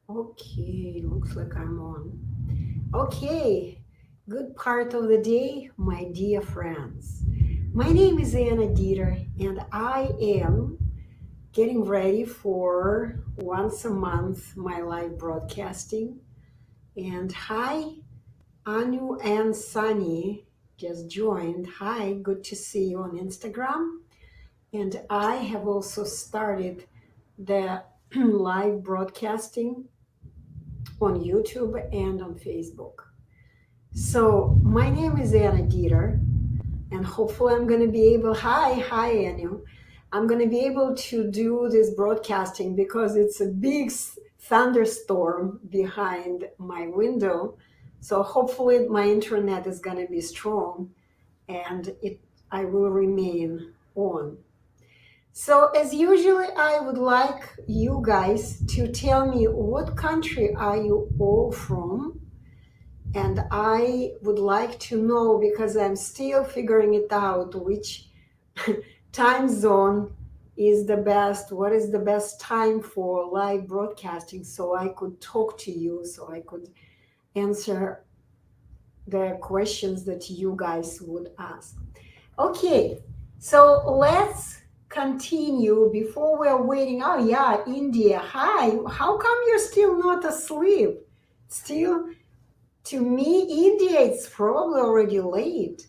Okay, looks like I'm on. Okay, good part of the day, my dear friends. My name is Anna Deeter, and I am getting ready for once a month my live broadcasting. And hi, Anu and Sunny just joined. Hi, good to see you on Instagram. And I have also started the live broadcasting on YouTube and on Facebook. So my name is Anna Deeter, and hopefully I'm going to be able. Hi, Anu. I'm going to be able to do this broadcasting because it's a big thunderstorm behind my window. So hopefully my internet is going to be strong, and I will remain on. So as usually, I would like you guys to tell me what country are you all from, and I would like to know because I'm still figuring it out which time zone is the best, what is the best time for live broadcasting so I could talk to you, so I could answer the questions that you guys would ask. Okay, so let's continue before we're waiting. Oh, yeah, India. Hi, how come you're still not asleep? Still, to me, India, it's probably already late.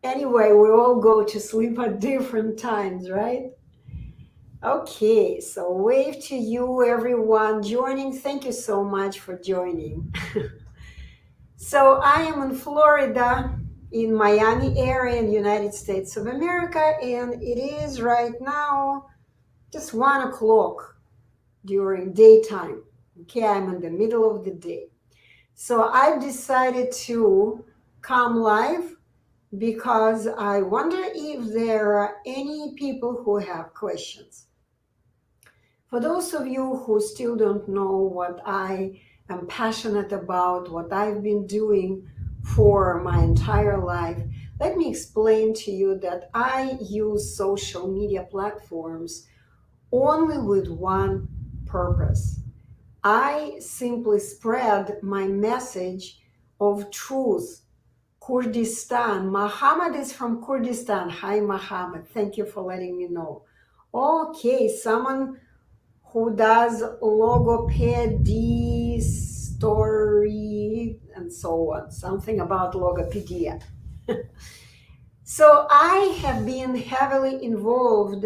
Anyway, we all go to sleep at different times, right? Okay, so wave to you, everyone joining. Thank you so much for joining. So I am in Florida, in Miami area in the United States of America, and it is right now just 1 o'clock during daytime. Okay, I'm in the middle of the day. So I've decided to come live because I wonder if there are any people who have questions. For those of you who still don't know what I am passionate about, what I've been doing for my entire life, let me explain to you that I use social media platforms only with one purpose. I simply spread my message of truth. Kurdistan. Muhammad is from Kurdistan. Hi, Muhammad. Thank you for letting me know. Okay, someone who does logopedy story and so on, something about logopedia. So I have been heavily involved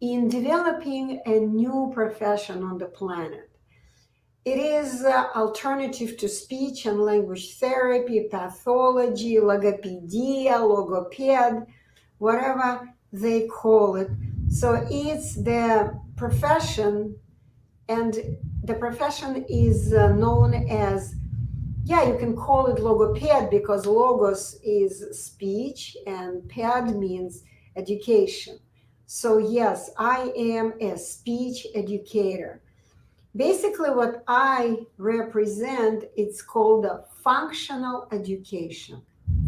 in developing a new profession on the planet. It is alternative to speech and language therapy, pathology, logopedia, logoped, whatever they call it. So it's the profession, and the profession is known as, yeah, you can call it logoped because logos is speech and ped means education. So yes, I am a speech educator. Basically, what I represent, it's called a functional education.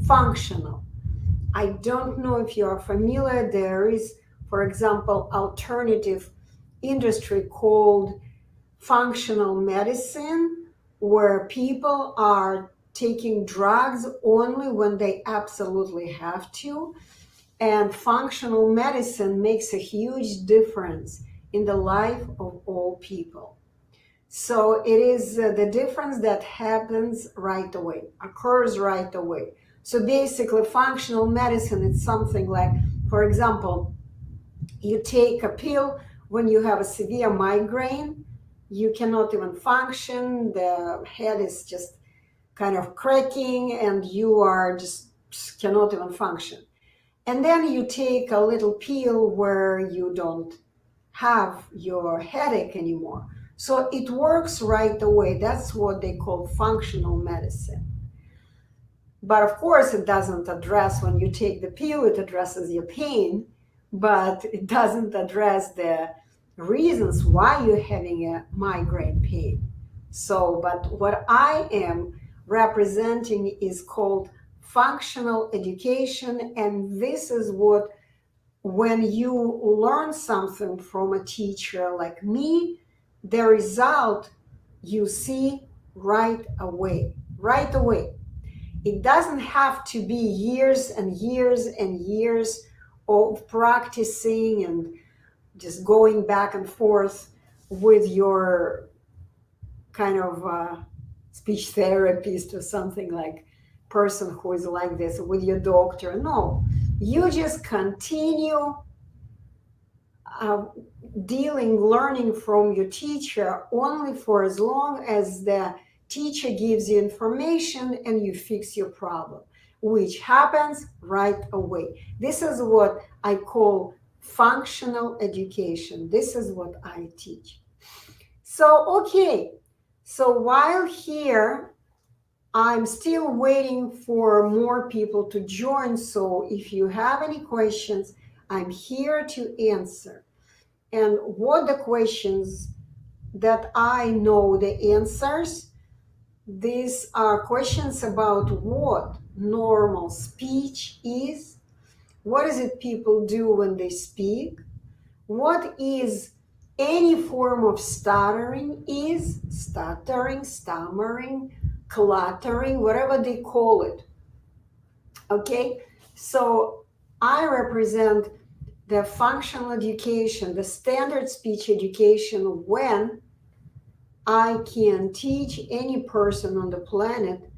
Functional. I don't know if you are familiar. There is, for example, alternative industry called functional medicine, where people are taking drugs only when they absolutely have to. And functional medicine makes a huge difference in the life of all people. So it is the difference that happens right away, occurs right away. So basically, functional medicine is something like, for example, you take a pill when you have a severe migraine, you cannot even function, the head is just kind of cracking, and you are just cannot even function. And then you take a little pill where you don't have your headache anymore. So it works right away. That's what they call functional medicine. But of course, it doesn't address when you take the pill, it addresses your pain, but it doesn't address the reasons why you're having a migraine pain. So, but what I am representing is called functional education, and this is what, when you learn something from a teacher like me, the result you see right away. Right away. It doesn't have to be years and years and years of practicing and just going back and forth with your kind of speech therapist or something, like person who is like this, with your doctor. No, you just continue uh, learning from your teacher only for as long as the teacher gives you information and you fix your problem, which happens right away. This is what I call functional education. This is what I teach. So, okay. So while here, I'm still waiting for more people to join. So if you have any questions, I'm here to answer. And what the questions that I know the answers, these are questions about what normal speech is, what is it people do when they speak, what is any form of stuttering is, stuttering, stammering, cluttering, whatever they call it. Okay, so I represent the functional education, the standard speech education, when I can teach any person on the planet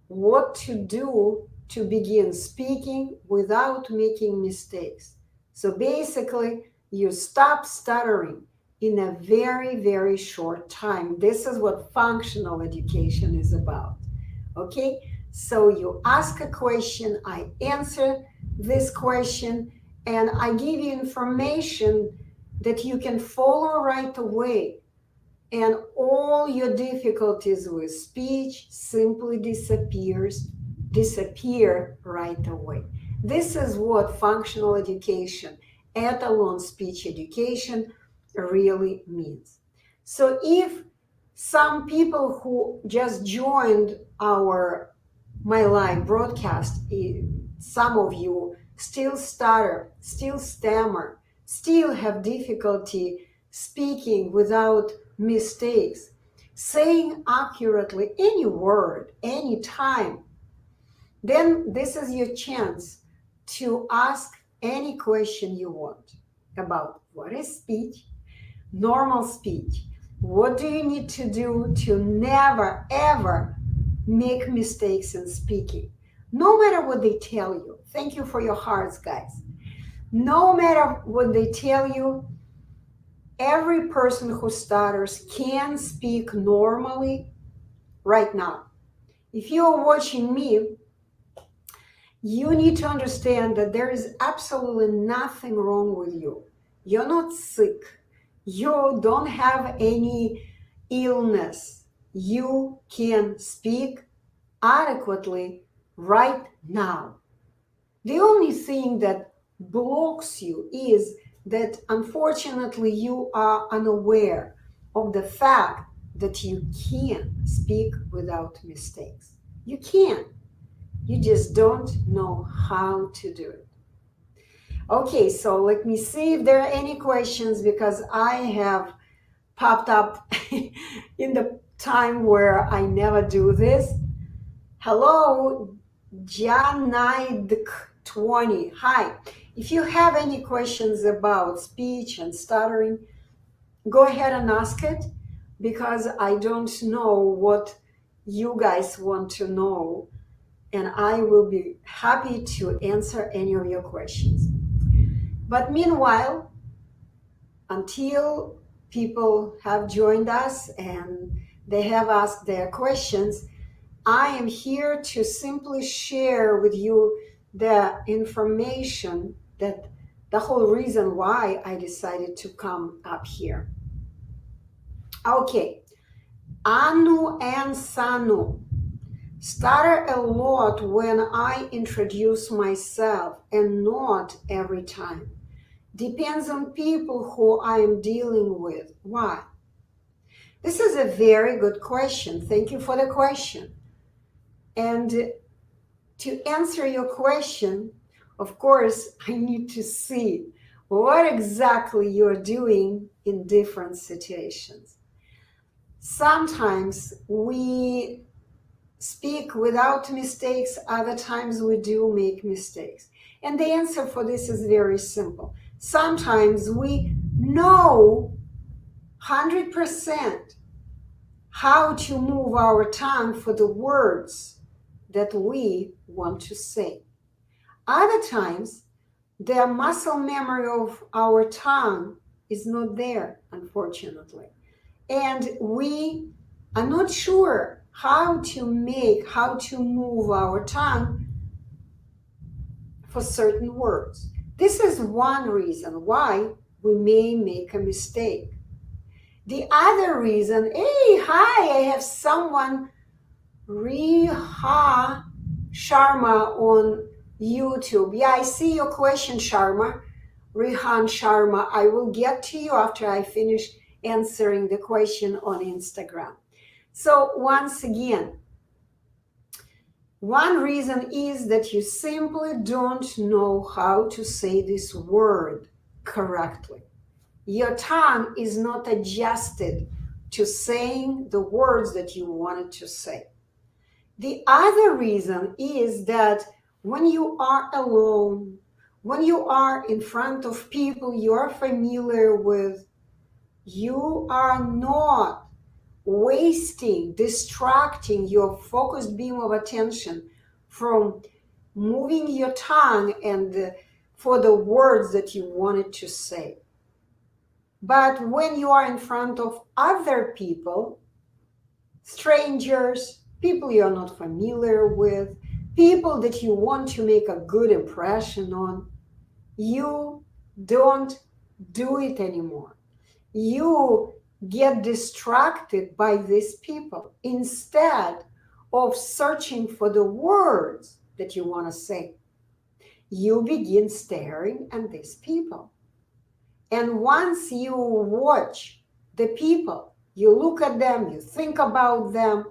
what to do to begin speaking without making mistakes. So basically, you stop stuttering in a very, very short time. This is what functional education is about. Okay? So you ask a question, I answer this question, and I give you information that you can follow right away. And all your difficulties with speech simply disappear right away. This is what functional education, Etalon Speech Education, really means. So if some people who just joined my live broadcast, some of you still stutter, still stammer, still have difficulty speaking without mistakes, saying accurately any word, any time, then this is your chance to ask any question you want about what is speech, normal speech. What do you need to do to never, ever make mistakes in speaking? No matter what they tell you. Thank you for your hearts, guys. No matter what they tell you, every person who stutters can speak normally right now. If you are watching me, you need to understand that there is absolutely nothing wrong with you. You're not sick. You don't have any illness. You can speak adequately right now. The only thing that blocks you is that unfortunately you are unaware of the fact that you can speak without mistakes. You can. You just don't know how to do it. Okay, so let me see if there are any questions, because I have popped up in the time where I never do this. Hello, Janaid20. Hi. If you have any questions about speech and stuttering, go ahead and ask it, because I don't know what you guys want to know, and I will be happy to answer any of your questions. But meanwhile, until people have joined us and they have asked their questions, I am here to simply share with you the information, that the whole reason why I decided to come up here. Okay, Anu and Sanu. Stutter a lot when I introduce myself and not every time. Depends on people who I am dealing with. Why? This is a very good question. Thank you for the question. And to answer your question, of course, I need to see what exactly you're doing in different situations. Sometimes we speak without mistakes, other times we do make mistakes. And the answer for this is very simple. Sometimes we know 100% how to move our tongue for the words that we want to say. Other times, the muscle memory of our tongue is not there, unfortunately. And we are not sure how to move our tongue for certain words. This is one reason why we may make a mistake. The other reason, hey, hi, I have someone, Riha Sharma on YouTube. Yeah, I see your question, Sharma. Rihan Sharma. I will get to you after I finish answering the question on Instagram. So once again, one reason is that you simply don't know how to say this word correctly. Your tongue is not adjusted to saying the words that you wanted to say. The other reason is that when you are alone, when you are in front of people you are familiar with, you are not distracting your focused beam of attention from moving your tongue and for the words that you wanted to say. But when you are in front of other people, strangers, people you're not familiar with, people that you want to make a good impression on, you don't do it anymore. You get distracted by these people instead of searching for the words that you want to say. You begin staring at these people. And once you watch the people, you look at them, you think about them,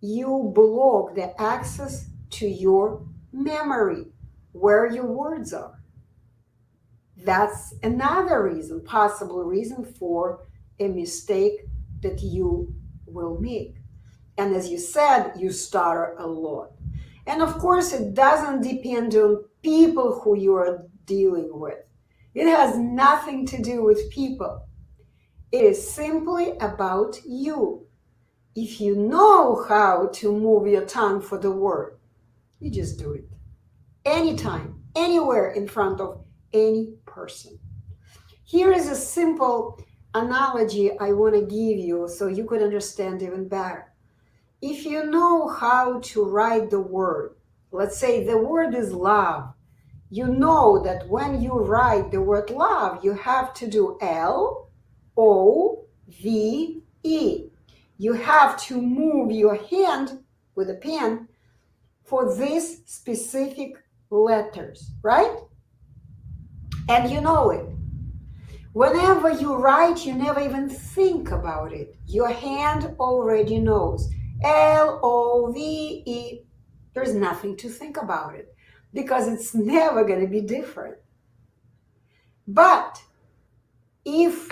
you block the access to your memory, where your words are. That's another reason, possible reason for a mistake that you will make. And as you said, you stutter a lot. And of course, it doesn't depend on people who you are dealing with. It has nothing to do with people. It is simply about you. If you know how to move your tongue for the word, you just do it. Anytime, anywhere, in front of any person. Here is a simple analogy I want to give you so you could understand even better. If you know how to write the word, let's say the word is love, you know that when you write the word love, you have to do L-O-V-E. You have to move your hand with a pen for these specific letters, right? And you know it. Whenever you write, you never even think about it. Your hand already knows. L-O-V-E. There's nothing to think about it because it's never going to be different. But if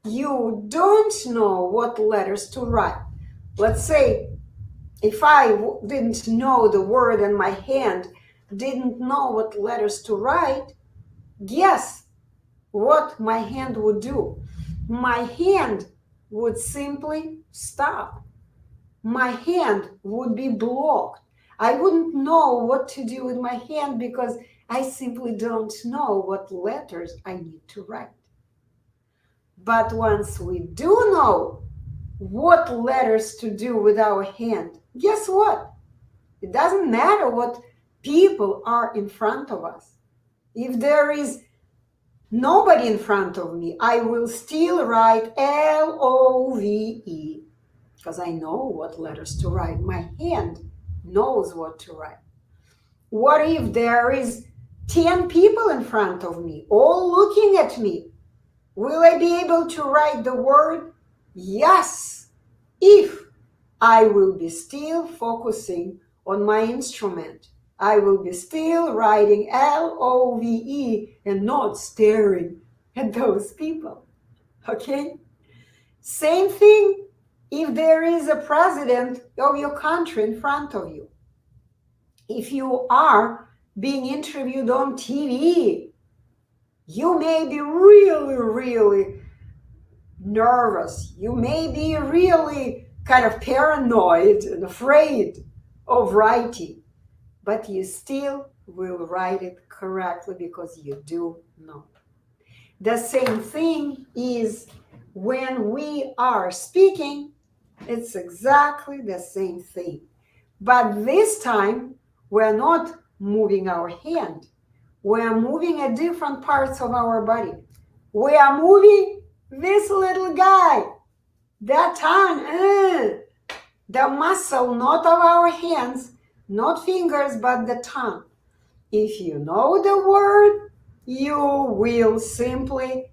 you don't know what letters to write, let's say if I didn't know the word and my hand didn't know what letters to write, guess what my hand would do? My hand would simply stop. My hand would be blocked. I wouldn't know what to do with my hand because I simply don't know what letters I need to write. But once we do know what letters to do with our hand, guess what? It doesn't matter what people are in front of us. If there is nobody in front of me, I will still write L-O-V-E because I know what letters to write. My hand knows what to write. What if there is 10 people in front of me, all looking at me? Will I be able to write the word? Yes, if I will be still focusing on my instrument. I will be still writing L-O-V-E and not staring at those people. Okay? Same thing If there is a president of your country in front of you, if you are being interviewed on TV, you may be really, really nervous. You may be really kind of paranoid and afraid of writing, but you still will write it correctly because you do know. The same thing is when we are speaking, it's exactly the same thing. But this time, we're not moving our hand. We're moving at different parts of our body. We are moving this little guy, that tongue, the muscle, not of our hands, not fingers, but the tongue. If you know the word, you will simply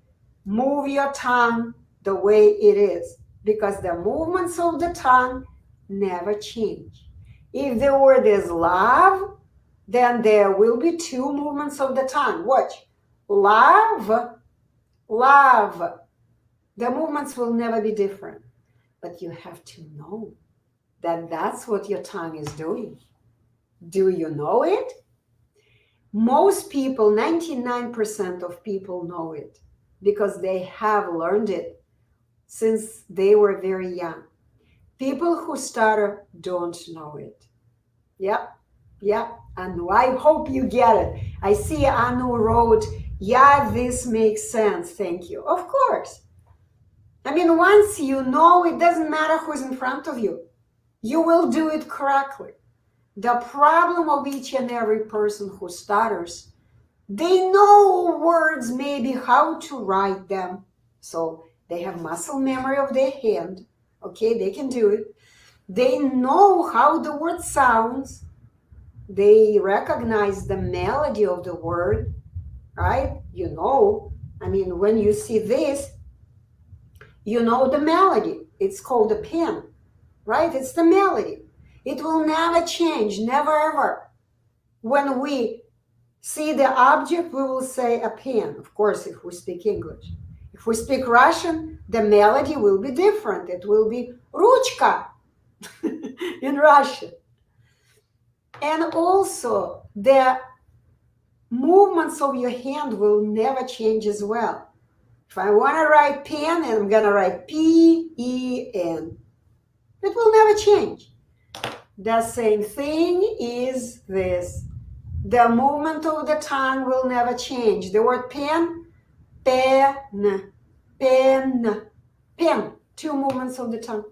move your tongue the way it is, because the movements of the tongue never change. If the word is love, then there will be two movements of the tongue. Watch. Love, love. The movements will never be different. But you have to know that that's what your tongue is doing. Do you know it? Most people, 99% of people know it because they have learned it since they were very young. People who stutter don't know it. Yep, and I hope you get it. I see Anu wrote, yeah, this makes sense, thank you. Of course. I mean, once you know, it doesn't matter who's in front of you. You will do it correctly. The problem of each and every person who stutters, they know words, maybe how to write them. So they have muscle memory of their hand. Okay, they can do it. They know how the word sounds. They recognize the melody of the word, right? You know, I mean, when you see this, you know the melody. It's called a pen, right? It's the melody. It will never change, never ever. When we see the object, we will say a pen, of course, if we speak English. If we speak Russian, the melody will be different. It will be ruchka in Russian. And also, the movements of your hand will never change as well. If I want to write pen, and I'm going to write P-E-N, it will never change. The same thing is this. The movement of the tongue will never change. The word pen, pen, pen, pen. Two movements of the tongue.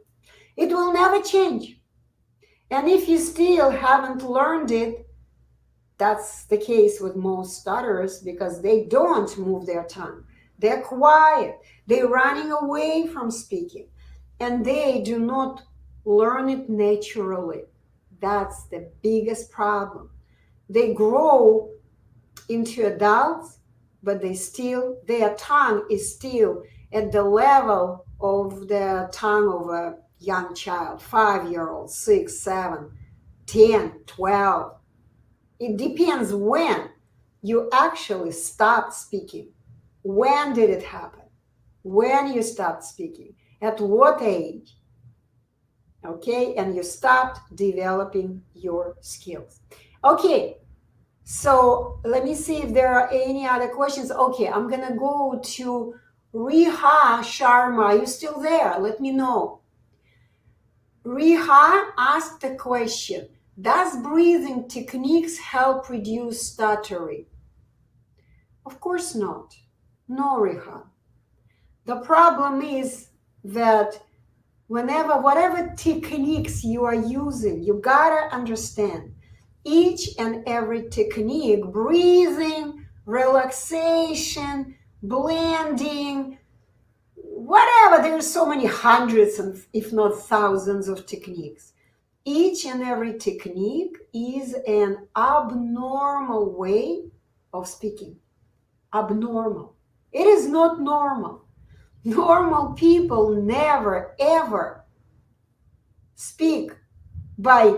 It will never change. And if you still haven't learned it, that's the case with most stutterers because they don't move their tongue. They're quiet. They're running away from speaking. And they do not learn it naturally. That's the biggest problem. They grow into adults, but their tongue is still at the level of the tongue of a young child, 5-year-old, 6, 7, 10, 12. It depends when you actually stopped speaking. When did it happen? When you stopped speaking? At what age? Okay, and you stopped developing your skills. Okay, so let me see if there are any other questions. Okay, I'm gonna go to Riha Sharma. Are you still there? Let me know. Riha asked the question, does breathing techniques help reduce stuttering? Of course not. No, Riha. The problem is that whatever techniques you are using, you gotta understand each and every technique, breathing, relaxation, blending, whatever, there's so many hundreds and if not thousands of techniques. Each and every technique is an abnormal way of speaking. Abnormal. It is not normal. Normal people never ever speak by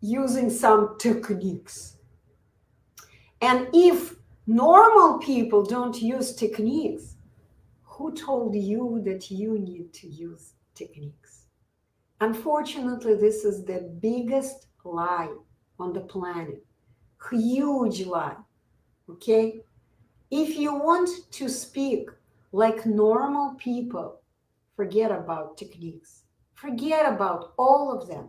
using some techniques. And if normal people don't use techniques, who told you that you need to use techniques? Unfortunately, this is the biggest lie on the planet. Huge lie. Okay? If you want to speak like normal people, forget about techniques. Forget about all of them.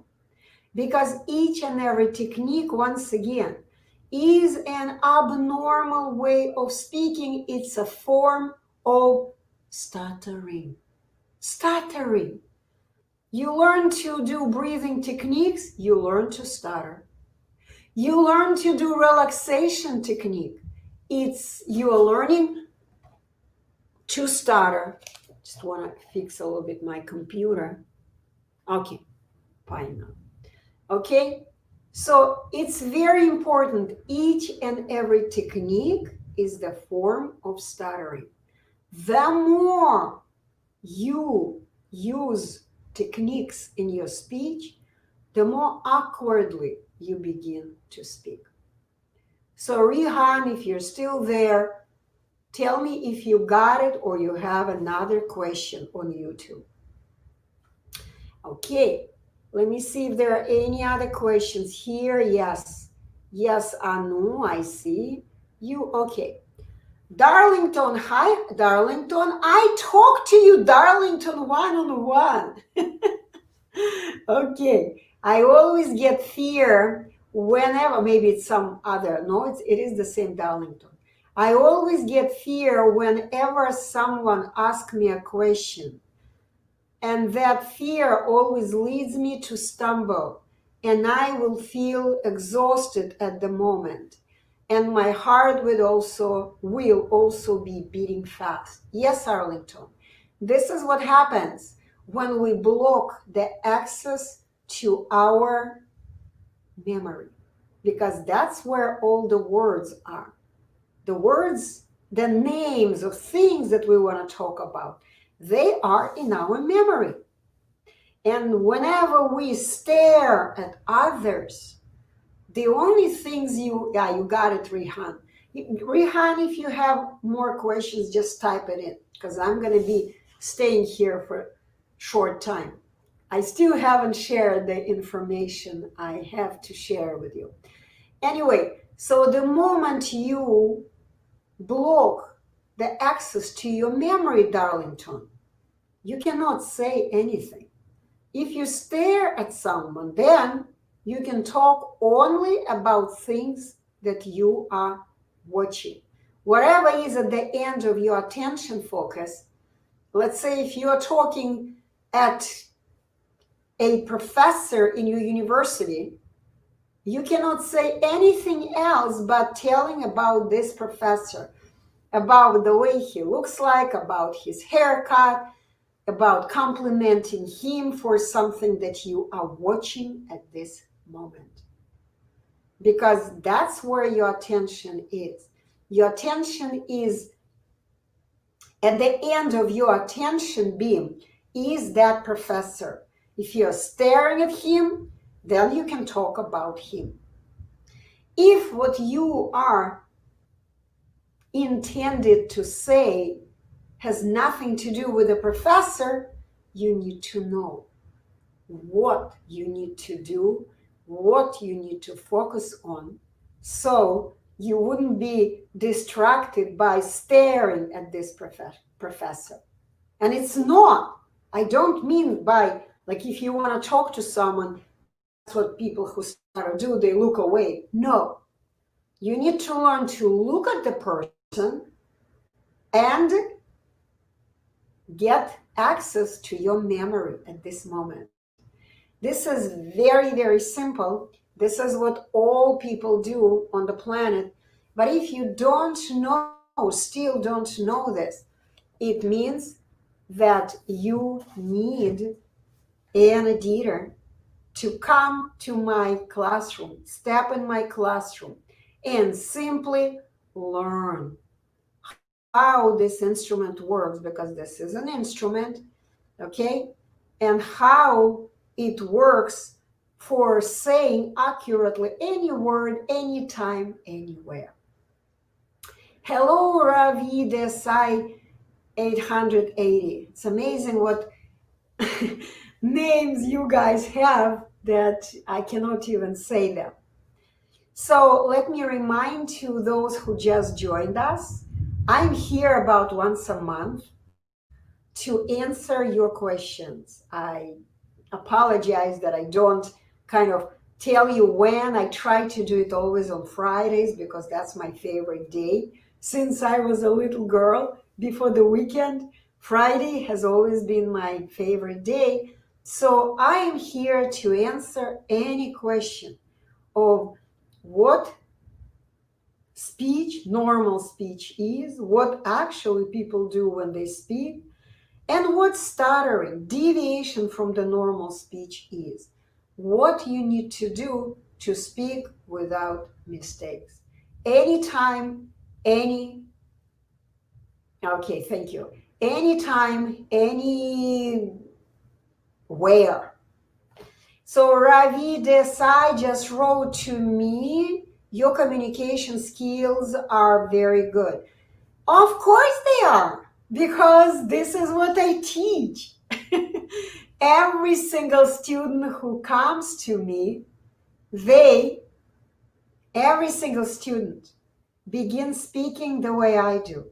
Because each and every technique, once again, is an abnormal way of speaking. It's a form of stuttering. Stuttering. You learn to do breathing techniques, you learn to stutter. You learn to do relaxation technique. It's you are learning to stutter. Just want to fix a little bit my computer. Okay, fine now. Okay, so it's very important. Each and every technique is the form of stuttering. The more you use techniques in your speech, the more awkwardly you begin to speak. So Rihan, if you're still there, tell me if you got it or you have another question on YouTube. Okay, let me see if there are any other questions here. Yes, yes, Anu, I see you. Okay. Darlington, hi, Darlington. I talk to you, Darlington, one-on-one. Okay, I always get fear whenever, maybe it's some other, no, it is the same Darlington. I always get fear whenever someone asks me a question. And that fear always leads me to stumble. And I will feel exhausted at the moment. And my heart will also be beating fast. Yes, Arlington. This is what happens when we block the access to our memory. Because that's where all the words are. The words, the names of things that we want to talk about, they are in our memory. And whenever we stare at others, the only things you got it, Rihan. Rihan, if you have more questions, just type it in, because I'm going to be staying here for a short time. I still haven't shared the information I have to share with you. Anyway, so the moment you block the access to your memory, Darlington, you cannot say anything. If you stare at someone, then you can talk only about things that you are watching. Whatever is at the end of your attention focus, let's say if you are talking at a professor in your university, you cannot say anything else but telling about this professor, about the way he looks like, about his haircut, about complimenting him for something that you are watching at this moment. Because that's where your attention is. Your attention is, at the end of your attention beam, is that professor. If you're staring at him, then you can talk about him. If what you are intended to say has nothing to do with the professor, you need to know what you need to do, what you need to focus on, so you wouldn't be distracted by staring at this professor. And it's not, I don't mean by, like if you want to talk to someone, that's what people who stutter do, they look away. No, you need to learn to look at the person and get access to your memory at this moment. This is very, very simple. This is what all people do on the planet. But if you don't know, still don't know this, it means that you need Anna Deeter to come to my classroom, step in my classroom, and simply learn how this instrument works, because this is an instrument, okay? And how it works for saying accurately any word, anytime, anywhere. Hello, Ravi Desai 880. It's amazing what names you guys have that I cannot even say them. So let me remind to those who just joined us, I'm here about once a month to answer your questions. I apologize that I don't kind of tell you when. I try to do it always on Fridays because that's my favorite day. Since I was a little girl before the weekend, Friday has always been my favorite day. So I am here to answer any question of what speech, normal speech is, what actually people do when they speak, and what stuttering, deviation from the normal speech is. What you need to do to speak without mistakes. Anytime, okay, thank you. Anytime, anywhere. So Ravi Desai just wrote to me, your communication skills are very good. Of course they are, because this is what I teach. Every single student who comes to me, every single student begins speaking the way I do.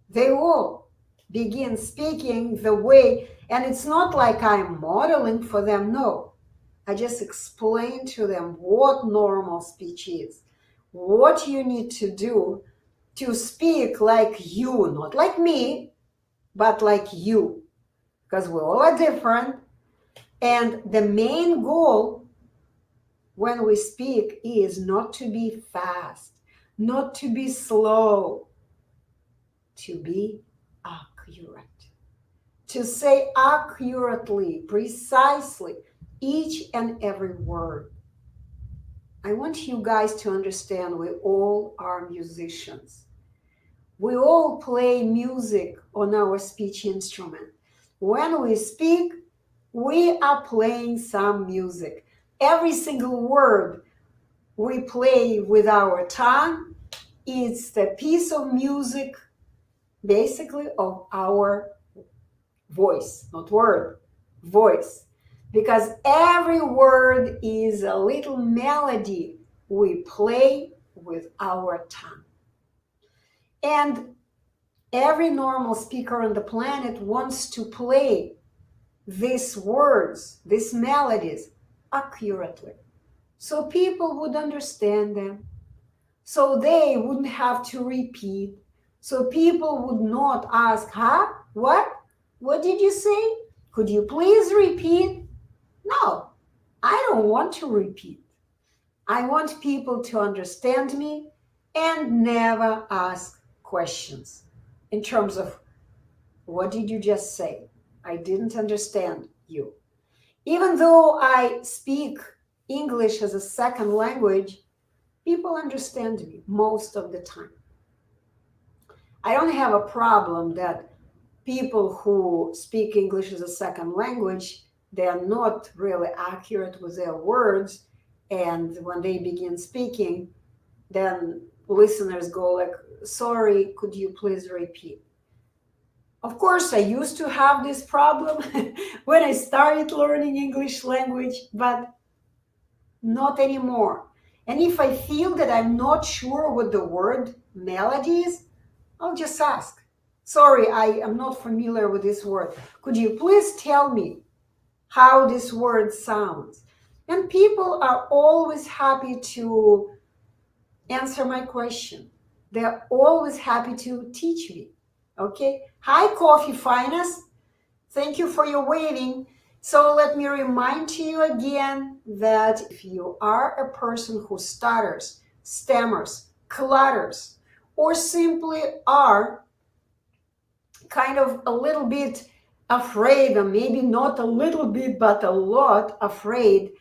They all begin speaking the way, and it's not like I'm modeling for them, no. I just explain to them what normal speech is, what you need to do to speak like you, not like me, but like you, because we all are different. And the main goal when we speak is not to be fast, not to be slow, to be accurate, to say accurately, precisely, each and every word. I want you guys to understand we all are musicians. We all play music on our speech instrument. When we speak, we are playing some music. Every single word we play with our tongue, it's the piece of music, basically, of our voice, not word, voice. Because every word is a little melody we play with our tongue. And every normal speaker on the planet wants to play these words, these melodies, accurately, so people would understand them, so they wouldn't have to repeat, so people would not ask, huh? What did you say? Could you please repeat? No, I don't want to repeat. I want people to understand me and never ask questions in terms of, what did you just say? I didn't understand you. Even though I speak English as a second language, people understand me most of the time. I don't have a problem that people who speak English as a second language, they are not really accurate with their words. And when they begin speaking, then listeners go like, sorry, could you please repeat? Of course, I used to have this problem when I started learning English language, but not anymore. And if I feel that I'm not sure what the word melody is, I'll just ask. Sorry, I am not familiar with this word. Could you please tell me how this word sounds? And people are always happy to answer my question. They're always happy to teach me. Okay? Hi, Coffee Finest. Thank you for your waiting. So let me remind you again that if you are a person who stutters, stammers, clutters, or simply are kind of a little bit afraid, or maybe not a little bit, but a lot afraid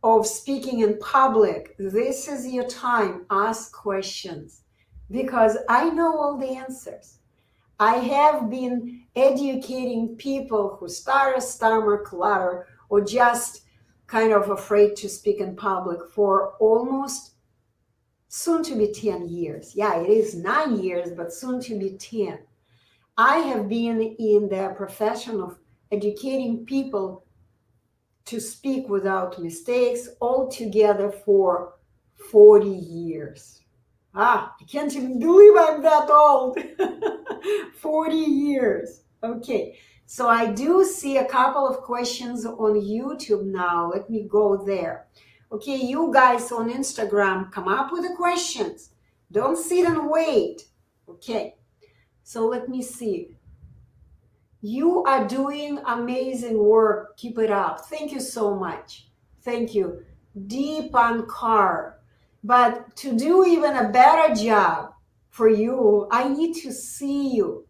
of speaking in public, this is your time. Ask questions, because I know all the answers. I have been educating people who stutter, stammer, clutter, or just kind of afraid to speak in public for almost soon to be 10 years. Yeah, it is 9 years, but soon to be 10. I have been in the profession of educating people to speak without mistakes altogether for 40 years. I can't even believe I'm that old. 40 years. Okay, so I do see a couple of questions on YouTube now. Let me go there. Okay, you guys on Instagram, come up with the questions. Don't sit and wait. Okay, so let me see. You are doing amazing work. Keep it up. Thank you so much. Thank you. Deepan Kar. But to do even a better job for you, I need to see you.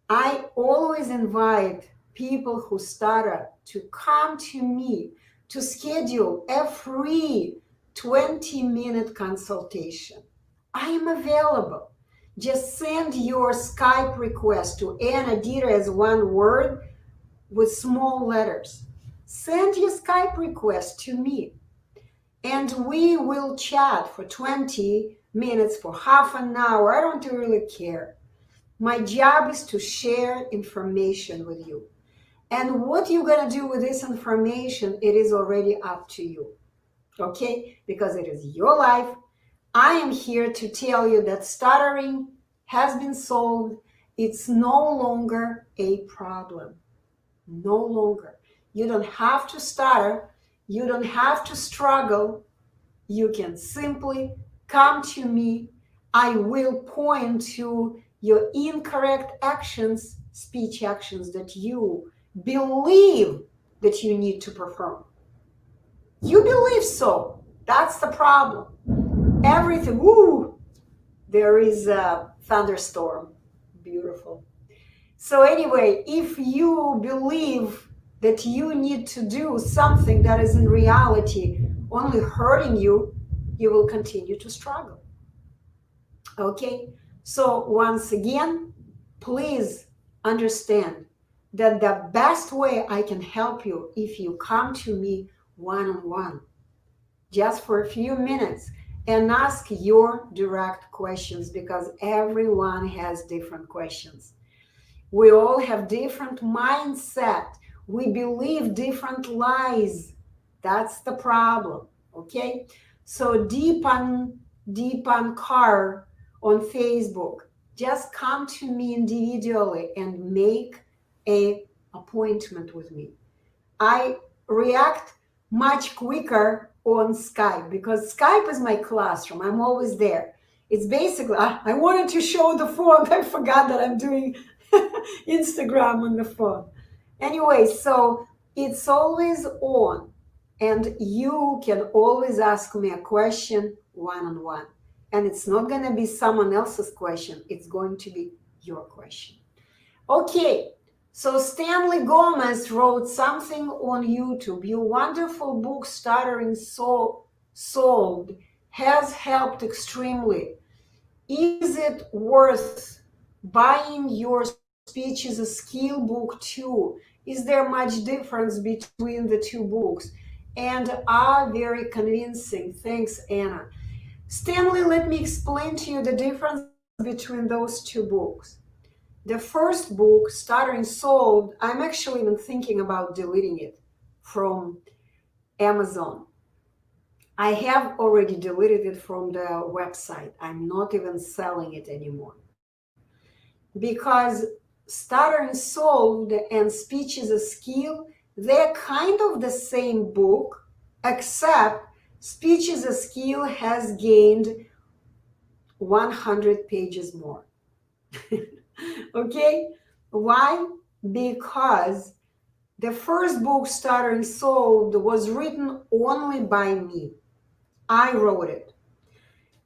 I always invite people who stutter to come to me to schedule a free 20-minute consultation. I am available. Just send your Skype request to Anna Deeter as one word with small letters. Send your Skype request to me, and we will chat for 20 minutes, for half an hour. I don't really care. My job is to share information with you. And what you're going to do with this information, it is already up to you. Okay? Because it is your life. I am here to tell you that stuttering has been solved. It's no longer a problem. No longer. You don't have to stutter. You don't have to struggle. You can simply come to me. I will point to your incorrect actions, speech actions that you believe that you need to perform. You believe so. That's the problem. Everything, there is a thunderstorm. Beautiful. So anyway, if you believe that you need to do something that is in reality only hurting you, you will continue to struggle. Okay? So once again, please understand that the best way I can help you if you come to me one-on-one, just for a few minutes, and ask your direct questions, because everyone has different questions. We all have different mindset. We believe different lies. That's the problem, okay? So Deepan Kar on Facebook, just come to me individually and make an appointment with me. I react much quicker on Skype because Skype is my classroom. I'm always there. It's basically, I wanted to show the phone. I forgot that I'm doing Instagram on the phone. Anyway, so it's always on, and you can always ask me a question one-on-one. And it's not going to be someone else's question. It's going to be your question. Okay, so Stanley Gomez wrote something on YouTube. Your wonderful book, Stuttering Solved, has helped extremely. Is it worth buying your speech as a skill book too? Is there much difference between the two books? And are very convincing. Thanks, Anna. Stanley, let me explain to you the difference between those two books. The first book, Stuttering Solved, I'm actually even thinking about deleting it from Amazon. I have already deleted it from the website. I'm not even selling it anymore. Because Stuttering Solved and Speech is a Skill, they're kind of the same book, except Speech is a Skill has gained 100 pages more. Okay? Why? Because the first book, Stuttering Solved, was written only by me. I wrote it.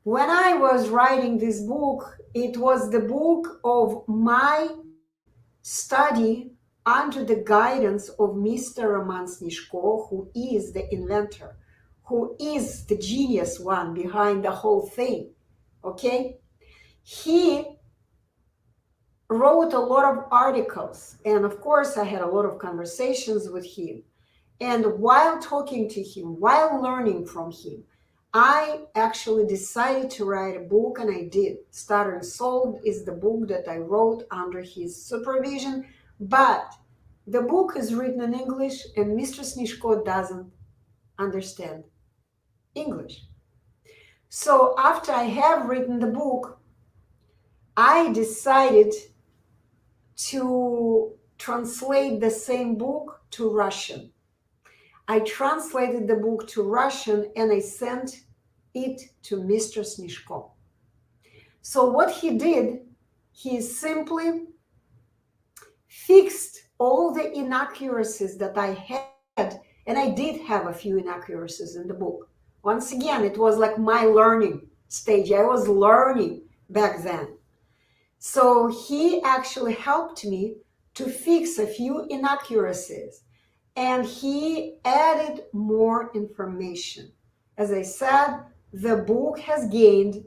When I was writing this book, it was the book of my study under the guidance of Mr. Roman Snishko, who is the inventor, who is the genius one behind the whole thing. Okay? He wrote a lot of articles, and of course I had a lot of conversations with him. And while talking to him, while learning from him, I actually decided to write a book, and I did. Stuttering Solved is the book that I wrote under his supervision, but The book is written in English and Mr. Snishko doesn't understand English. So after I have written the book, I decided to translate the same book to Russian. I translated the book to Russian and I sent it to Mr. Snishko. So what he did, he simply fixed all the inaccuracies that I had, and I did have a few inaccuracies in the book. Once again, it was like my learning stage. I was learning back then. So he actually helped me to fix a few inaccuracies, and he added more information. As I said, the book has gained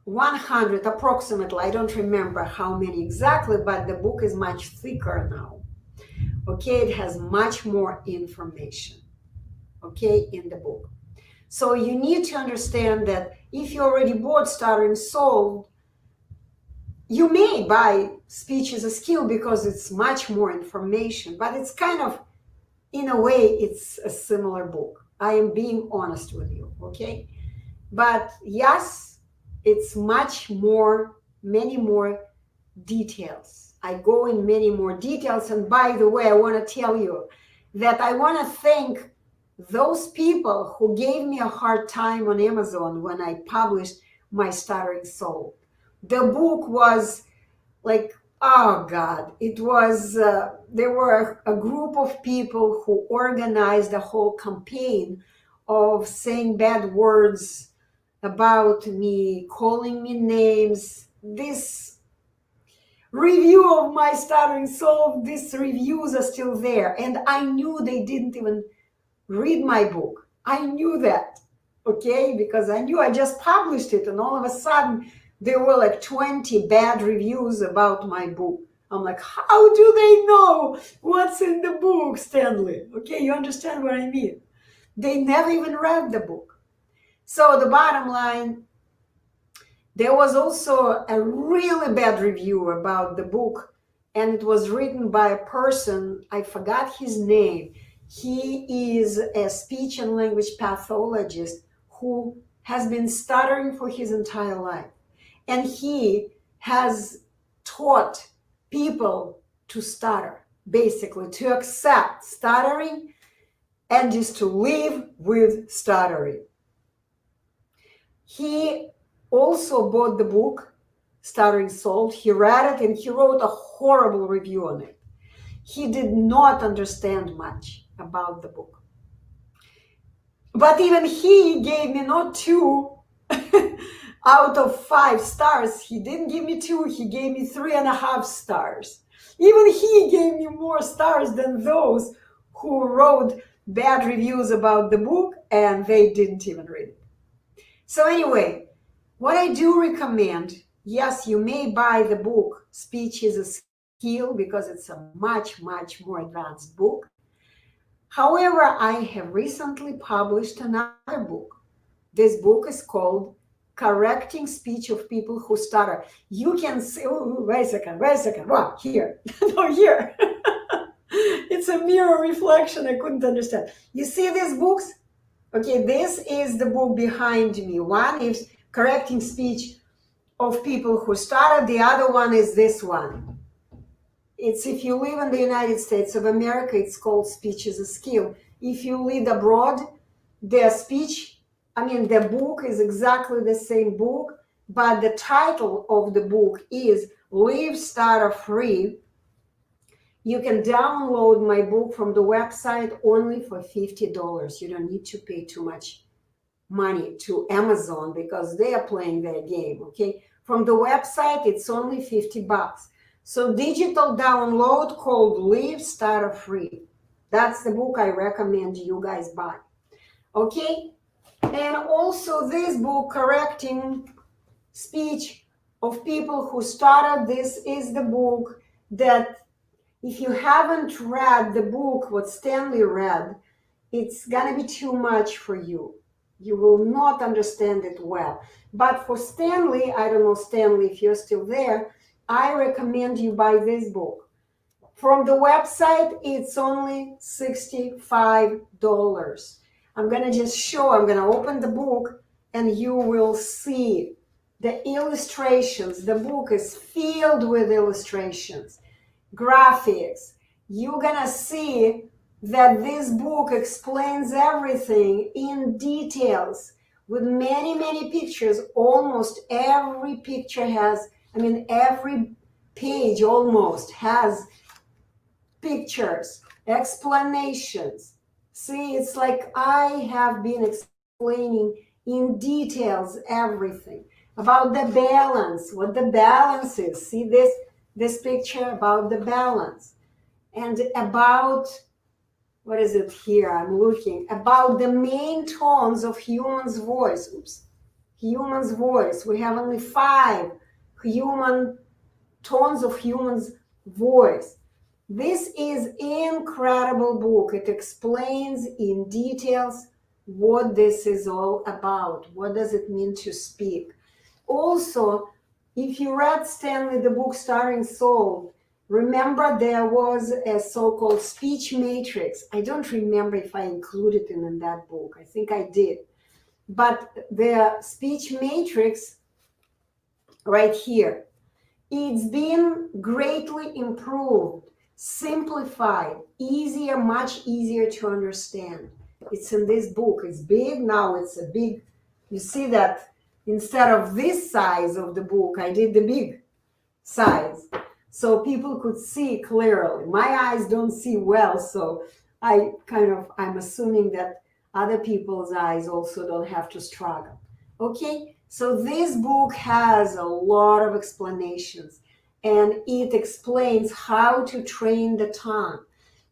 100 approximately. I don't remember how many exactly, but the book is much thicker now. Okay, it has much more information, okay, in the book. So you need to understand that if you already bought Stuttering Solved, you may buy Speech is a Skill because it's much more information, but it's kind of, in a way, it's a similar book. I am being honest with you, okay? But yes, it's much more, many more details. I go in many more details. And by the way, I want to tell you that I want to thank those people who gave me a hard time on Amazon when I published my Stuttering Soul. The book was like, oh God, it was, there were a group of people who organized a whole campaign of saying bad words about me, calling me names. This review of my Stuttering Soul, these reviews are still there. And I knew they didn't even read my book. I knew that, okay? Because I knew I just published it and all of a sudden there were like 20 bad reviews about my book. I'm like, how do they know what's in the book, Stanley? Okay, you understand what I mean? They never even read the book. So the bottom line, there was also a really bad review about the book, and it was written by a person, I forgot his name. He is a speech and language pathologist who has been stuttering for his entire life. And he has taught people to stutter, basically, to accept stuttering and just to live with stuttering. He also bought the book, Stuttering Solved. He read it and he wrote a horrible review on it. He did not understand much about the book. But even he gave me not 2 out of 5 stars. He didn't give me 2, he gave me 3.5 stars. Even he gave me more stars than those who wrote bad reviews about the book and they didn't even read it. So anyway, what I do recommend, yes, you may buy the book Speech is a Skill because it's a much, much more advanced book. However, I have recently published another book. This book is called Correcting Speech of People Who Stutter. You can see, oh, wait a second. Wow, here, no, here. It's a mirror reflection, I couldn't understand. You see these books? Okay, this is the book behind me. One is Correcting Speech of People Who Stutter. The other one is this one. It's if you live in the United States of America, it's called Speech is a Skill. If you live abroad, the book is exactly the same book, but the title of the book is Live Stutter-Free. You can download my book from the website only for $50. You don't need to pay too much money to Amazon because they are playing their game, okay? From the website, it's only $50. So digital download called Live Stutter-Free. That's the book I recommend you guys buy, okay? And also this book, Correcting Speech of People Who Stutter. This is the book that if you haven't read the book, what Stanley read, it's gonna be too much for you. You will not understand it well. But for Stanley, I don't know, Stanley, if you're still there, I recommend you buy this book. from the website, it's only $65. I'm going to just show, I'm going to open the book and you will see the illustrations. The book is filled with illustrations, graphics. You're going to see that this book explains everything in details with many, many pictures. Almost every picture has, every page almost has pictures, explanations. See, it's like I have been explaining in details everything about the balance, what the balance is. See this picture about the balance, and about, what is it here? I'm looking about the main tones of human's voice. Human's voice. We have only 5 human tones of human's voice. This is incredible book. It explains in details what this is all about. What does it mean to speak? Also, if you read Stanley, the book Stuttering Solved, remember there was a so-called speech matrix. I don't remember if I included it in that book. I think I did. But the speech matrix right here, it's been greatly improved, simplified, easier, much easier to understand. It's in this book. It's big now. It's a big, you see that instead of this size of the book, I did the big size so people could see clearly. My eyes don't see well, so I'm assuming that other people's eyes also don't have to struggle. Okay, so this book has a lot of explanations, and it explains how to train the tongue.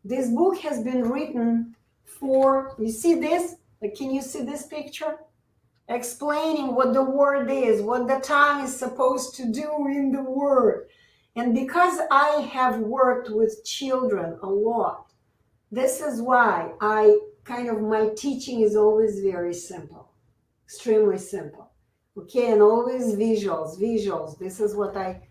This book has been written for, you see this? Like, can you see this picture? Explaining what the word is, what the tongue is supposed to do in the word. And because I have worked with children a lot, this is why my teaching is always very simple, extremely simple. Okay, and always visuals. This is what I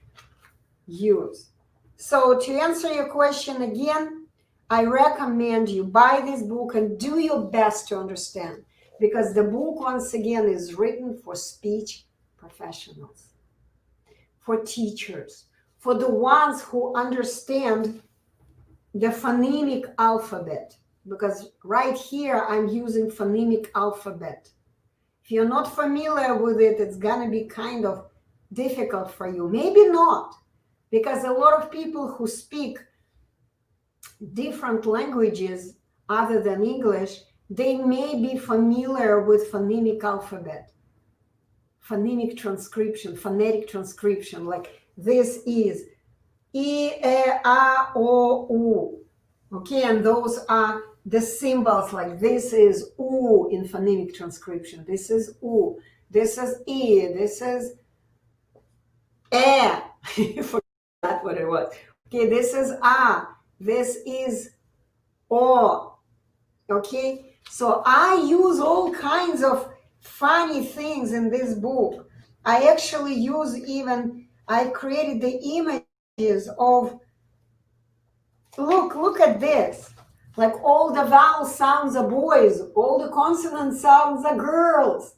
use. So to answer your question again, I recommend you buy this book and do your best to understand, because the book, once again, is written for speech professionals, for teachers, for the ones who understand the phonemic alphabet, because right here I'm using phonemic alphabet. If you're not familiar with it, it's gonna be kind of difficult for you. Maybe not, because a lot of people who speak different languages other than English, they may be familiar with phonemic alphabet, phonemic transcription, phonetic transcription, like this is I, E, A, O, U. Okay, and those are the symbols, like this is U in phonemic transcription. This is U. This is I. This is E. I forgot what it was. Okay, this is A. This is O. Okay, so I use all kinds of funny things in this book. I actually use I created the images of, look at this. Like all the vowel sounds are boys, all the consonant sounds are girls.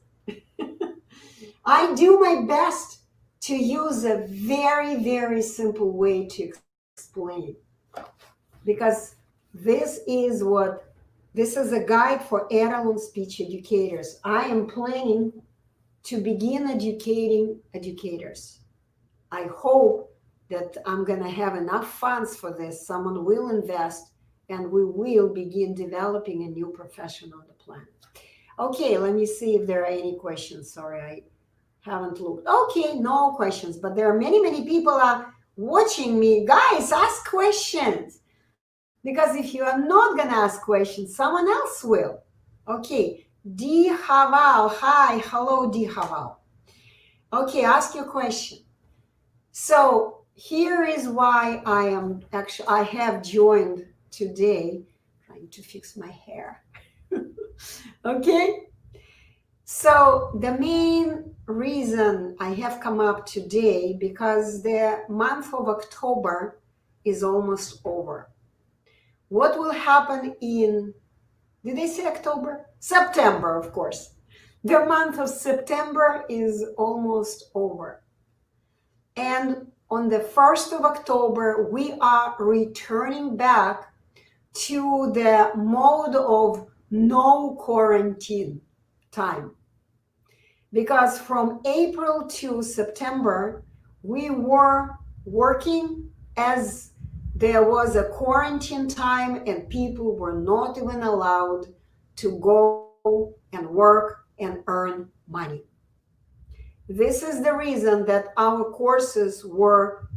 I do my best to use a very, very simple way to explain, because this is a guide for Etalon speech educators. I am planning to begin educating educators. I hope that I'm going to have enough funds for this. Someone will invest, and we will begin developing a new profession on the planet. Okay, let me see if there are any questions. Sorry, I haven't looked. Okay, no questions, but there are many, many people are watching me. Guys, ask questions. Because if you are not going to ask questions, someone else will. Okay, Di Haval. Hi, hello, Di Haval. Okay, ask your question. So here is why I have joined today, trying to fix my hair. Okay, so the main reason I have come up today, because the month of October is almost over. What will happen in, did they say October? September, of course. The month of September is almost over. And on the 1st of October, we are returning back to the mode of no quarantine time. Because from April to September, we were working as there was a quarantine time and people were not even allowed to go and work and earn money. This is the reason that our courses were,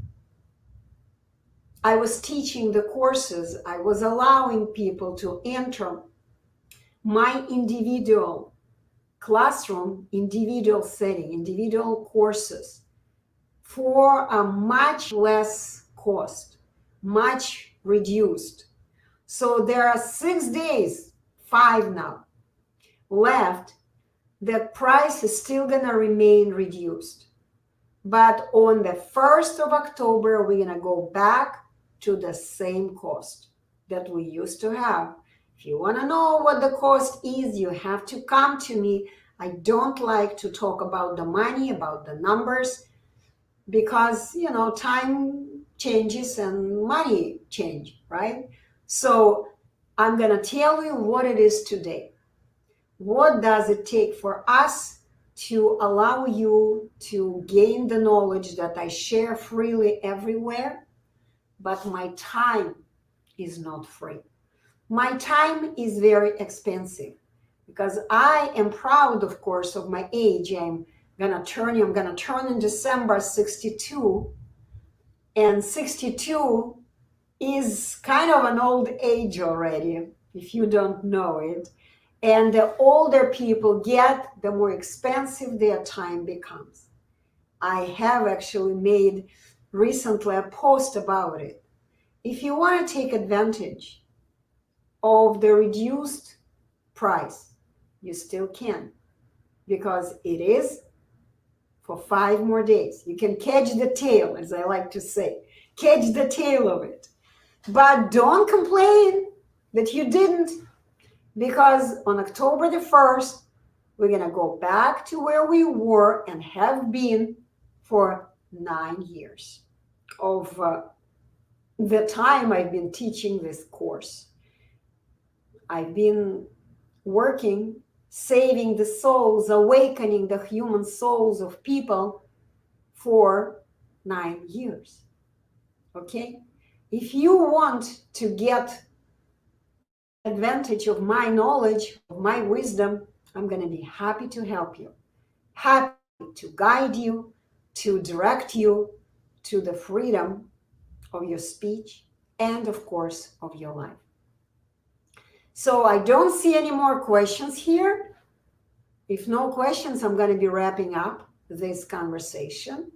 I was teaching the courses, I was allowing people to enter my individual classroom, individual setting, individual courses for a much less cost, much reduced. So there are 6 days, 5 now, left. The price is still gonna remain reduced. But on the 1st of October, we're gonna go back to the same cost that we used to have. If you wanna know what the cost is, you have to come to me. I don't like to talk about the money, about the numbers, because, you know, time changes and money change, right? So I'm gonna tell you what it is today. What does it take for us to allow you to gain the knowledge that I share freely everywhere, but my time is not free. My time is very expensive because I am proud, of course, of my age. I'm gonna turn in December 62, and 62 is kind of an old age already, if you don't know it. And the older people get, the more expensive their time becomes. I have actually made recently a post about it. If you want to take advantage of the reduced price, you still can, because it is for 5 more days. You can catch the tail, as I like to say, catch the tail of it. But don't complain that you didn't, because on October the 1st, we're going to go back to where we were and have been for 9 years of the time I've been teaching this course. I've been working, saving the souls, awakening the human souls of people for 9 years. Okay? If you want to get advantage of my knowledge, of my wisdom, I'm going to be happy to help you, happy to guide you, to direct you to the freedom of your speech and, of course, of your life. So I don't see any more questions here. If no questions, I'm going to be wrapping up this conversation.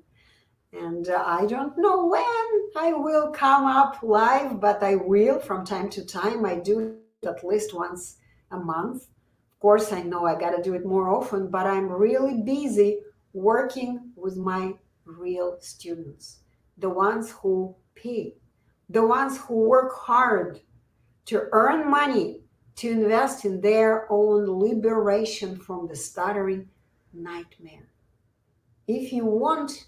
And I don't know when I will come up live, but I will from time to time. I do it at least once a month. Of course, I know I got to do it more often, but I'm really busy working with my real students, the ones who pay, the ones who work hard to earn money, to invest in their own liberation from the stuttering nightmare. If you want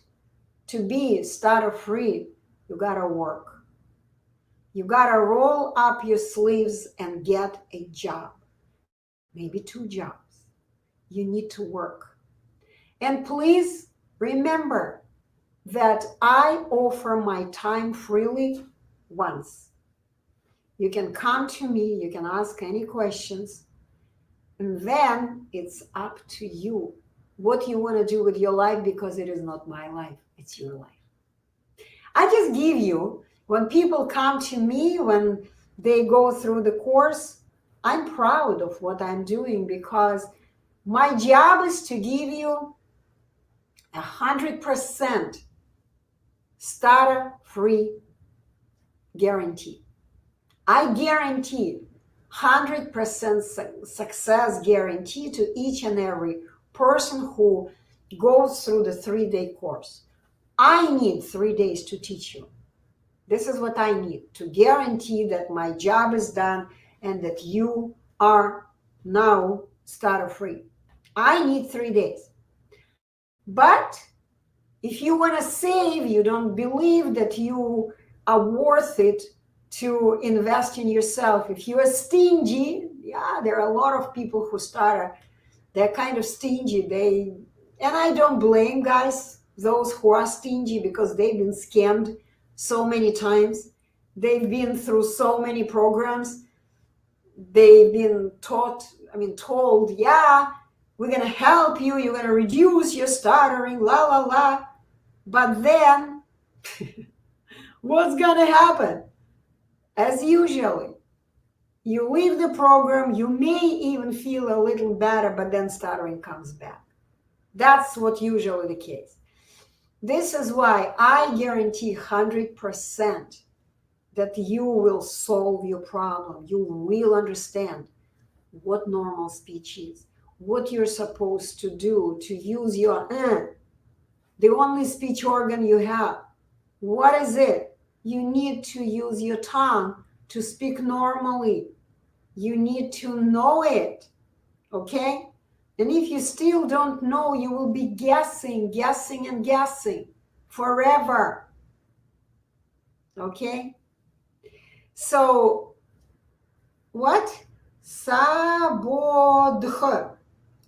to be stutter-free, you gotta work. You gotta roll up your sleeves and get a job, maybe 2 jobs. You need to work. And please remember that I offer my time freely once. You can come to me, you can ask any questions, and then it's up to you what you want to do with your life, because it is not my life, it's your life. I just give you, when people come to me, when they go through the course, I'm proud of what I'm doing, because my job is to give you 100% stutter-free guarantee. I guarantee 100% success guarantee to each and every person who goes through the 3-day course. I need 3 days to teach you. This is what I need to guarantee that my job is done and that you are now stutter-free. I need 3 days. But if you want to save, you don't believe that you are worth it to invest in yourself. If you are stingy, yeah, there are a lot of people who stutter. They're kind of stingy. And I don't blame guys, those who are stingy, because they've been scammed so many times. They've been through so many programs. They've been told, yeah, we're going to help you. You're going to reduce your stuttering, la, la, la. But then what's going to happen? As usually, you leave the program, you may even feel a little better, but then stuttering comes back. That's what usually the case. This is why I guarantee 100% that you will solve your problem. You will understand what normal speech is, what you're supposed to do to use your the only speech organ you have. What is it? You need to use your tongue to speak normally. You need to know it, okay? And if you still don't know, you will be guessing forever, okay? So, what? Sabodh.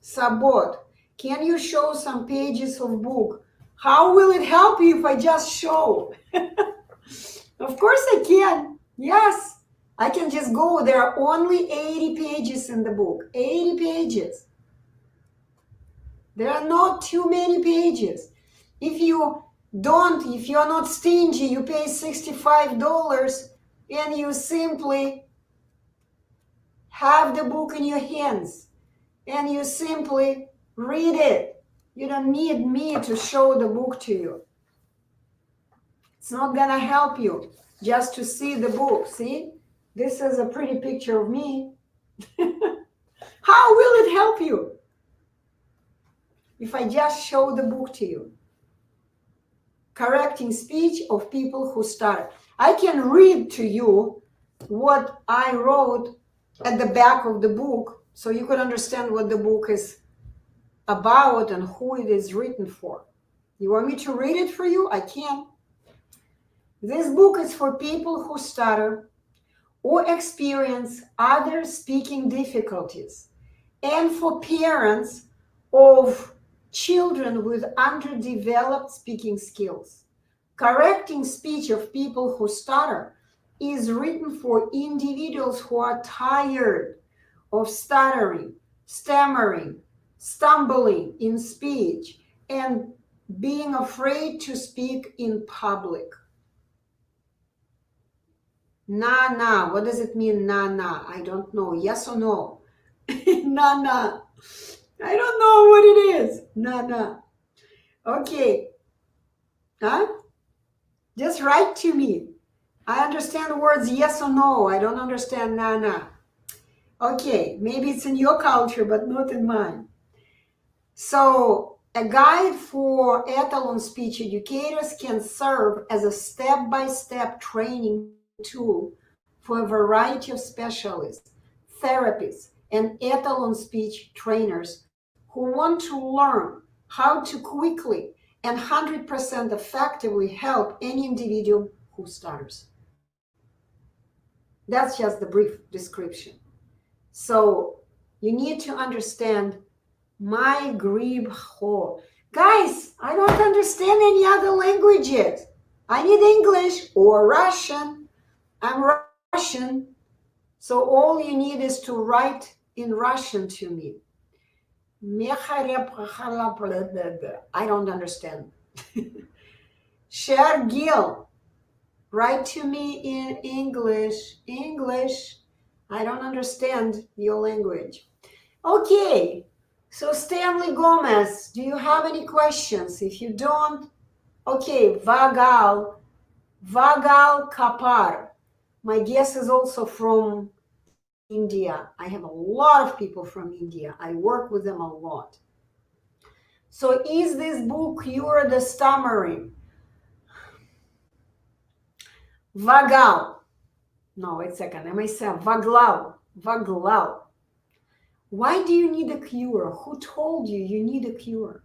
Sabot. Can you show some pages of book? How will it help you if I just show? Of course I can. Yes. I can just go. There are only 80 pages in the book. 80 pages. There are not too many pages. If you're not stingy, you pay $65 and you simply have the book in your hands and you simply read it. You don't need me to show the book to you. It's not gonna help you just to see the book. See, this is a pretty picture of me. How will it help you if I just show the book to you? Correcting speech of people who stutter. I can read to you what I wrote at the back of the book so you could understand what the book is about and who it is written for. You want me to read it for you? I can. This book is for people who stutter or experience other speaking difficulties, and for parents of children with underdeveloped speaking skills. Correcting speech of people who stutter is written for individuals who are tired of stuttering, stammering, stumbling in speech, and being afraid to speak in public. Na. What does it mean, na? I don't know. Yes or no? Na. I don't know what it is. Na. Okay. Huh? Just write to me. I understand the words yes or no. I don't understand na. Okay. Maybe it's in your culture, but not in mine. So, a guide for Etalon speech educators can serve as a step-by-step training tool for a variety of specialists, therapists, and Etalon speech trainers who want to learn how to quickly and 100% effectively help any individual who stutters. That's just the brief description. So you need to understand my grib ho. Guys, I don't understand any other languages. I need English or Russian. I'm Russian. So all you need is to write in Russian to me. I don't understand. Shergil, write to me in English. English. I don't understand your language. Okay. So Stanley Gomez, do you have any questions? If you don't, okay, Vagal Kapar. My guess is also from India. I have a lot of people from India. I work with them a lot. So is this book Cure the Stammering? Vagal. No, wait a second. I myself. Vaglau. Vaglau. Why do you need a cure? Who told you you need a cure?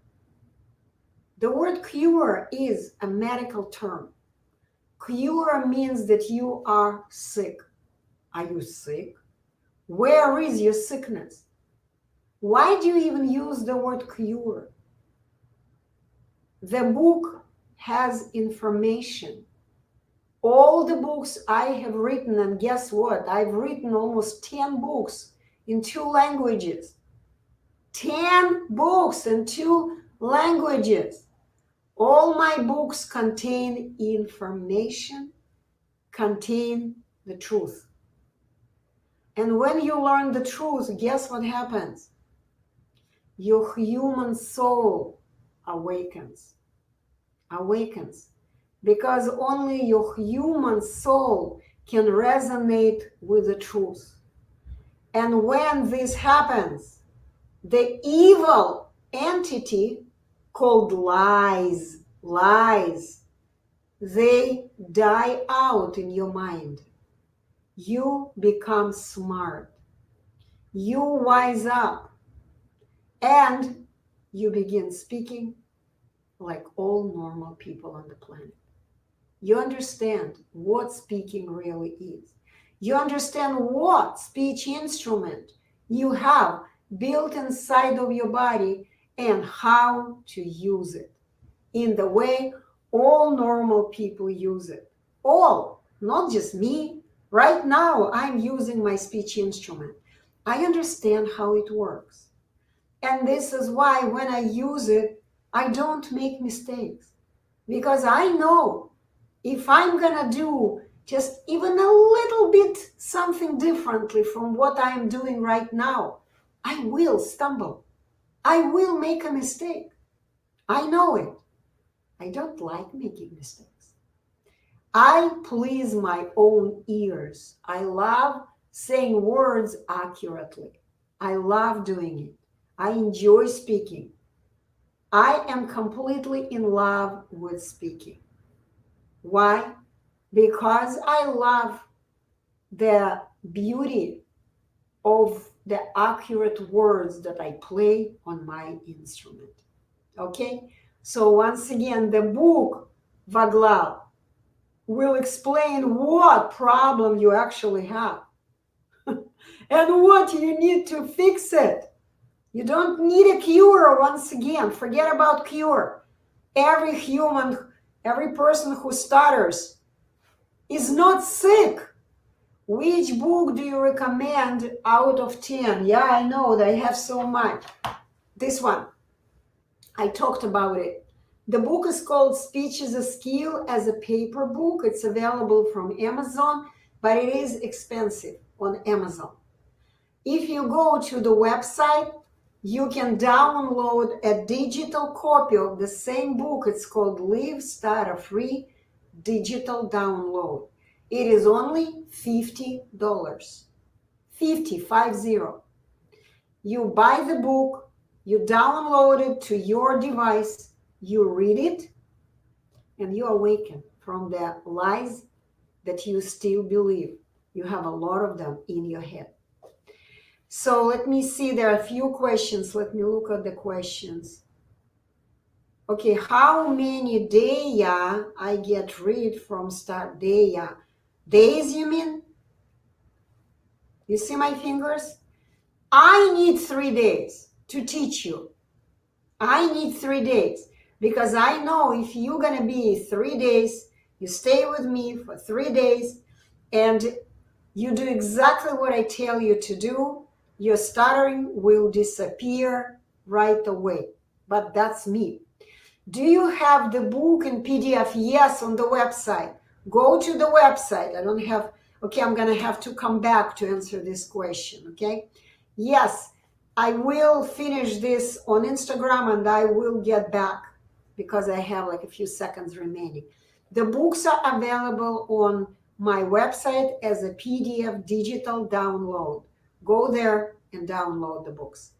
The word cure is a medical term. Cure means that you are sick. Are you sick? Where is your sickness? Why do you even use the word cure? The book has information. All the books I have written, and guess what? I've written almost 10 books in 2 languages. 10 books in 2 languages. All my books contain information, contain the truth. And when you learn the truth, guess what happens? Your human soul awakens. Awakens. Because only your human soul can resonate with the truth. And when this happens, the evil entity called lies, they die out in your mind. You become smart. You wise up. And you begin speaking like all normal people on the planet. You understand what speaking really is. You understand what speech instrument you have built inside of your body and how to use it in the way all normal people use it. All, not just me. Right now, I'm using my speech instrument. I understand how it works. And this is why when I use it, I don't make mistakes. Because I know if I'm gonna do just even a little bit something differently from what I'm doing right now, I will stumble. I will make a mistake. I know it. I don't like making mistakes. I please my own ears. I love saying words accurately. I love doing it. I enjoy speaking. I am completely in love with speaking. Why? Because I love the beauty of the accurate words that I play on my instrument. Okay? So once again, the book, Vaglav, will explain what problem you actually have and what you need to fix it. You don't need a cure once again. Forget about cure. Every human, every person who stutters is not sick. Which book do you recommend out of 10? Yeah, I know they have so much. This one. I talked about it. The book is called Speech is a Skill as a paper book. It's available from Amazon, but it is expensive on Amazon. If you go to the website, you can download a digital copy of the same book. It's called Live Stutter-Free Digital Download. It is only $50. 50. You buy the book, you download it to your device, you read it, and you awaken from the lies that you still believe. You have a lot of them in your head. So let me see, there are a few questions. Let me look at the questions. Okay, how many daya I get rid from start daya? Days, you mean? You see my fingers? I need 3 days to teach you. I need 3 days because I know if you're going to be 3 days, you stay with me for 3 days and you do exactly what I tell you to do, your stuttering will disappear right away. But that's me. Do you have the book in PDF? Yes, on the website. Go to the website. I don't have, okay, I'm going to have to come back to answer this question, okay? Yes, I will finish this on Instagram and I will get back because I have like a few seconds remaining. The books are available on my website as a PDF digital download. Go there and download the books.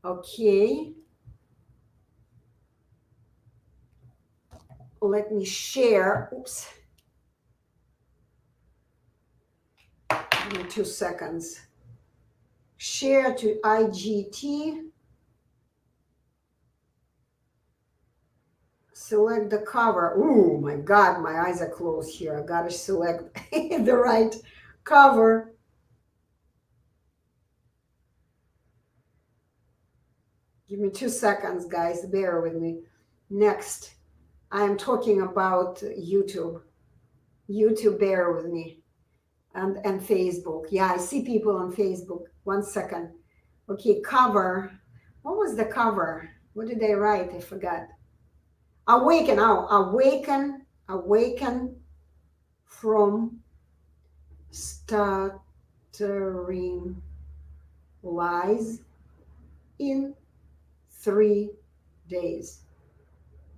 Okay. let me share. Oops. Give me 2 seconds. Share to IGT. Select the cover. Oh my God, my eyes are closed here. I gotta select the right cover. Give me 2 seconds, guys. Bear with me. Next, I am talking about YouTube. YouTube, bear with me. And Facebook. Yeah, I see people on Facebook. 1 second. Okay, cover. What was the cover? What did I write? I forgot. Awaken. Oh, awaken. Awaken from stuttering lies in 3 days.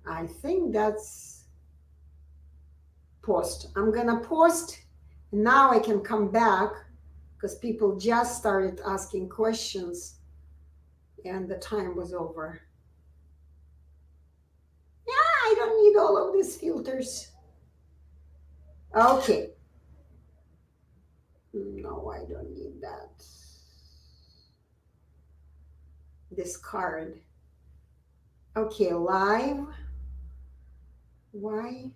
I think that's post. I'm gonna post. Now I can come back because people just started asking questions and the time was over. Yeah, I don't need all of these filters. Okay. No, I don't need that. This card. Okay, live. Why?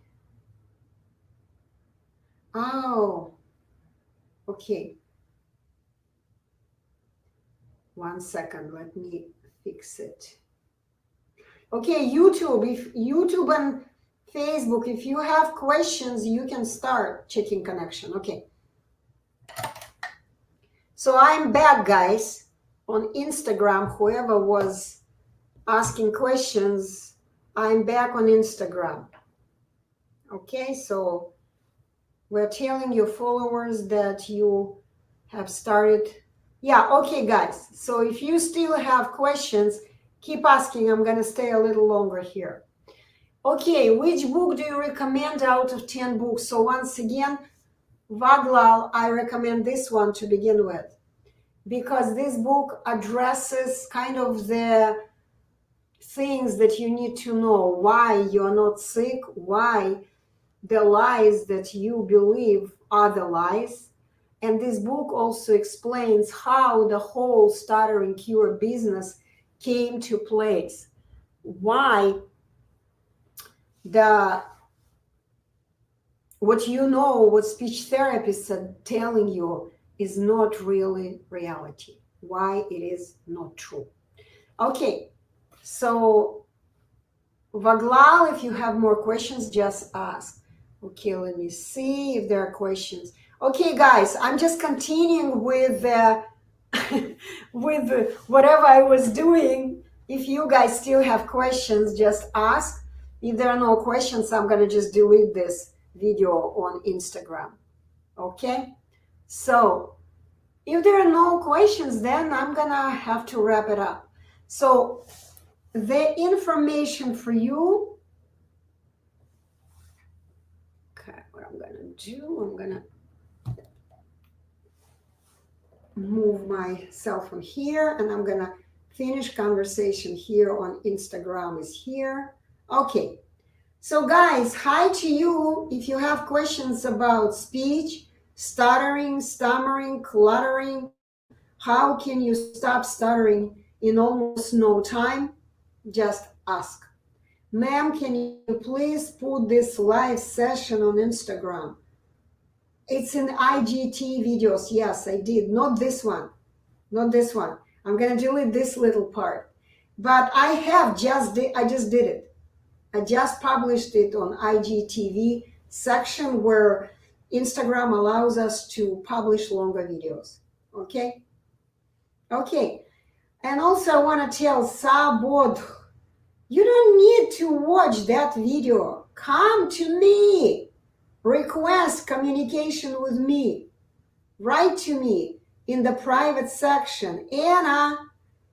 Oh, okay. 1 second, let me fix it. Okay, YouTube, if YouTube and Facebook, if you have questions, you can start checking connection. Okay. So I'm back, guys, on Instagram. Whoever was asking questions, I'm back on Instagram. Okay, so we're telling your followers that you have started. Yeah, okay, guys. So if you still have questions, keep asking. I'm going to stay a little longer here. Okay, which book do you recommend out of 10 books? So once again, Vaglal, I recommend this one to begin with, because this book addresses kind of the things that you need to know, why you're not sick, why the lies that you believe are the lies. And this book also explains how the whole stuttering cure business came to place, why what you know, what speech therapists are telling you is not really reality, why it is not true. Okay, so Vaglal, if you have more questions, just ask. Okay, let me see if there are questions. Okay, guys, I'm just continuing with with whatever I was doing. If you guys still have questions, just ask. If there are no questions, I'm going to just delete this video on Instagram. Okay? So, if there are no questions, then I'm going to have to wrap it up. So, the information for you. Okay, what I'm going to do, I'm going to move myself from here, and I'm going to finish conversation here on Instagram is here. Okay. So guys, hi to you. If you have questions about speech, stuttering, stammering, cluttering, how can you stop stuttering in almost no time? Just ask. Ma'am, can you please put this live session on Instagram? It's in IGT videos. Yes, I did. Not this one. Not this one. I'm going to delete this little part. But I just did it. I just published it on IGTV section where Instagram allows us to publish longer videos. Okay? Okay. And also I want to tell Sabod, you don't need to watch that video. Come to me. Request communication with me. Write to me in the private section. Anna,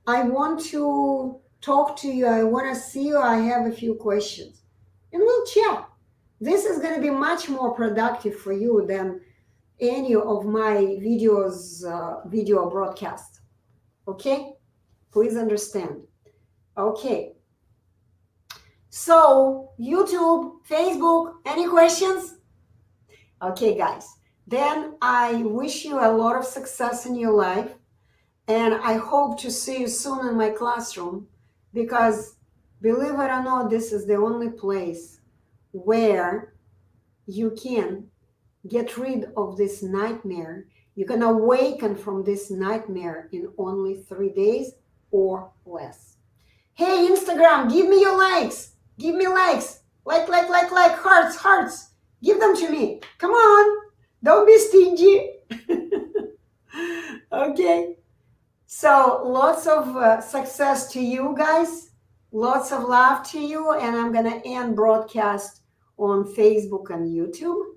I want to talk to you. I want to see you. I have a few questions. And we'll chat. This is going to be much more productive for you than any of my videos, video broadcasts. Okay? Please understand. Okay. So, YouTube, Facebook, any questions? Okay, guys. Then I wish you a lot of success in your life. And I hope to see you soon in my classroom because, believe it or not, this is the only place where you can get rid of this nightmare. You can awaken from this nightmare in only 3 days or less. Hey, Instagram, give me your likes. Give me likes. Like, hearts, hearts. Give them to me. Come on. Don't be stingy. Okay. So lots of success to you guys. Lots of love to you. And I'm going to end broadcast on Facebook and YouTube.